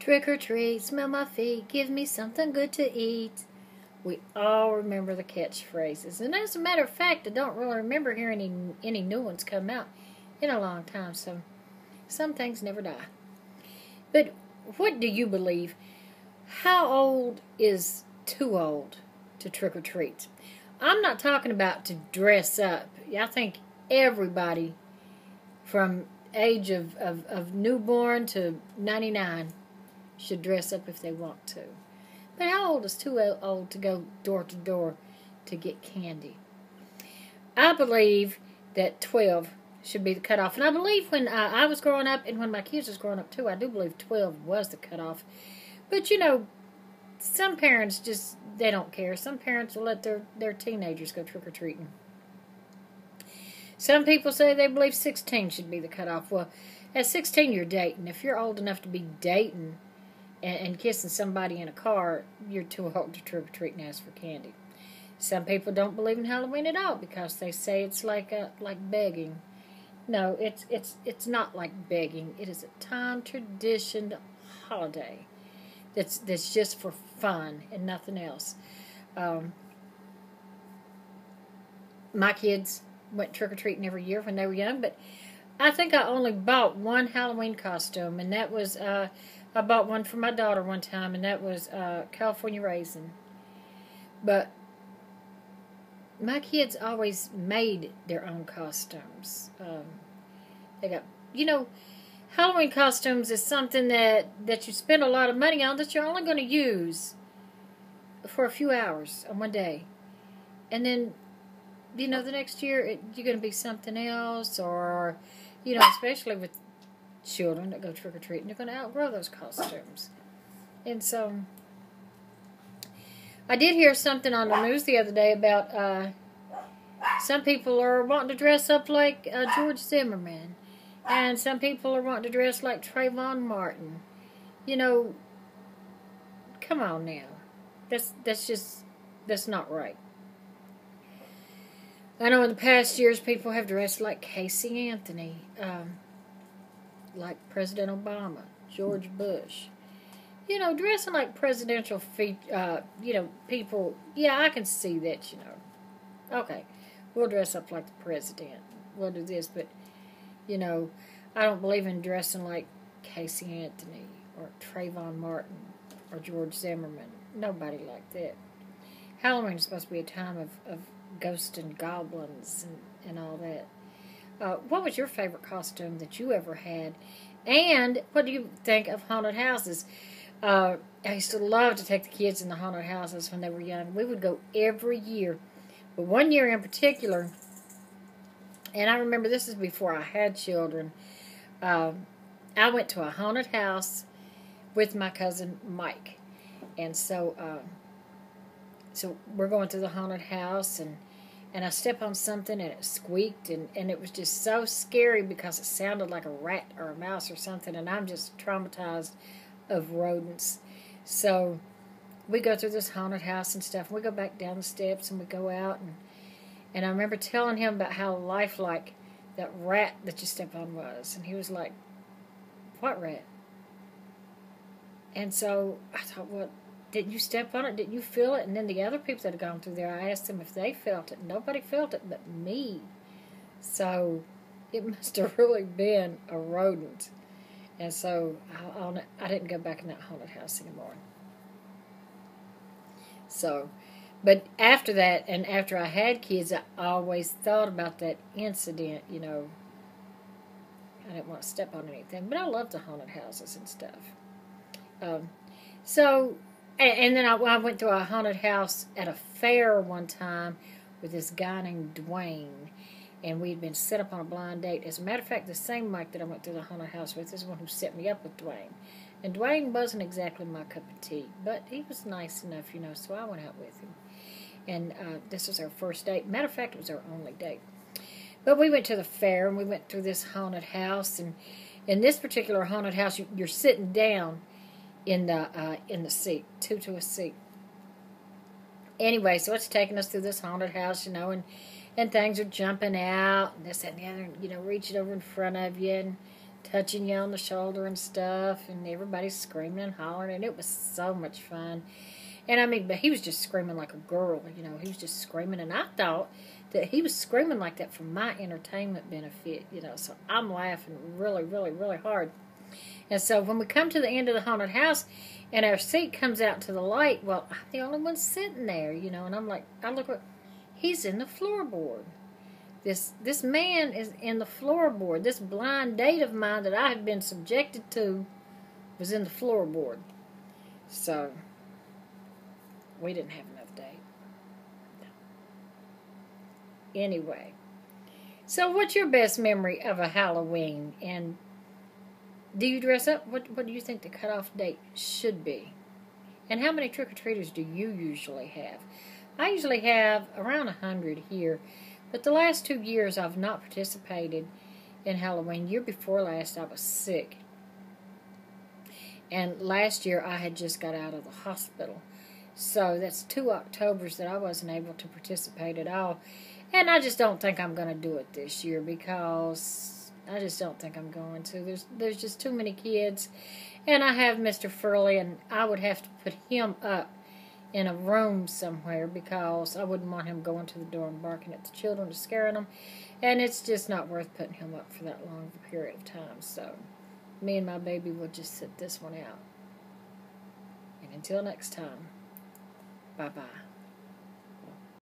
Trick or treat, smell my feet, give me something good to eat. We all remember the catchphrases. And as a matter of fact, I don't really remember hearing any new ones come out in a long time, so some things never die. But what do you believe? How old is too old to trick or treat? I'm not talking about to dress up. I think everybody from age of newborn to 99 should dress up if they want to. But how old is too old to go door to door to get candy? I believe that 12 should be the cutoff. And I believe when I was growing up and when my kids was growing up too, I do believe 12 was the cutoff. But some parents just, they don't care. Some parents will let their teenagers go trick-or-treating. Some people say they believe 16 should be the cutoff. Well, at 16 you're dating. If you're old enough to be dating and kissing somebody in a car, you're too old to trick-or-treat and ask for candy. Some people don't believe in Halloween at all because they say it's like begging. No, it's not like begging. It is a time-traditioned holiday that's just for fun and nothing else. My kids went trick-or-treating every year when they were young, but I think I only bought one Halloween costume, and that was... I bought one for my daughter one time, and that was California Raisin. But my kids always made their own costumes. They got, Halloween costumes is something that you spend a lot of money on that you're only going to use for a few hours on one day. And then, the next year you're going to be something else, or, especially with children that go trick-or-treating, they're going to outgrow those costumes. And so I did hear something on the news the other day about some people are wanting to dress up like George Zimmerman, and some people are wanting to dress like Trayvon Martin. Come on now. That's not right. I know in the past years people have dressed like Casey Anthony, like President Obama, George Bush. Dressing like presidential people, yeah, I can see that, Okay, we'll dress up like the president. We'll do this, but, I don't believe in dressing like Casey Anthony or Trayvon Martin or George Zimmerman. Nobody like that. Halloween is supposed to be a time of ghosts and goblins and all that. What was your favorite costume that you ever had? And what do you think of haunted houses? I used to love to take the kids in the haunted houses when they were young. We would go every year. But one year in particular, and I remember this is before I had children, I went to a haunted house with my cousin Mike. And so we're going to the haunted house, and I stepped on something and it squeaked, and it was just so scary because it sounded like a rat or a mouse or something, and I'm just traumatized of rodents. So we go through this haunted house and stuff, and we go back down the steps and we go out, and I remember telling him about how lifelike that rat that you step on was, and he was like, "What rat?" And so I thought, well, didn't you step on it? Didn't you feel it? And then the other people that had gone through there, I asked them if they felt it. Nobody felt it but me. So it must have really been a rodent. And so I didn't go back in that haunted house anymore. So, but after that, and after I had kids, I always thought about that incident, I didn't want to step on anything. But I loved the haunted houses and stuff. And then I went to a haunted house at a fair one time with this guy named Dwayne, and we'd been set up on a blind date. As a matter of fact, the same Mike that I went to the haunted house with is the one who set me up with Dwayne. And Dwayne wasn't exactly my cup of tea, but he was nice enough, so I went out with him. And this was our first date. Matter of fact, it was our only date. But we went to the fair, and we went through this haunted house, and in this particular haunted house, you're sitting down in the seat, two to a seat. Anyway, so it's taking us through this haunted house, and things are jumping out, and this and the other, reaching over in front of you and touching you on the shoulder and stuff, and everybody's screaming and hollering, and it was so much fun. And I mean, but he was just screaming like a girl, you know, he was just screaming, and I thought that he was screaming like that for my entertainment benefit, you know, so I'm laughing really, really, really hard. And so when we come to the end of the haunted house and our seat comes out to the light, well, I'm the only one sitting there, you know, and I'm like, I look at, he's in the floorboard. This man is in the floorboard. This blind date of mine that I had been subjected to was in the floorboard. So we didn't have enough date. Anyway, so what's your best memory of a Halloween? And do you dress up? What do you think the cutoff date should be? And how many trick-or-treaters do you usually have? I usually have around 100 here, but the last 2 years I've not participated in Halloween. Year before last I was sick. And last year I had just got out of the hospital. So that's 2 Octobers that I wasn't able to participate at all. And I just don't think I'm going to do it this year because I just don't think I'm going to. There's just too many kids. And I have Mr. Furley, and I would have to put him up in a room somewhere because I wouldn't want him going to the door and barking at the children or scaring them. And it's just not worth putting him up for that long of a period of time. So me and my baby will just sit this one out. And until next time, bye-bye.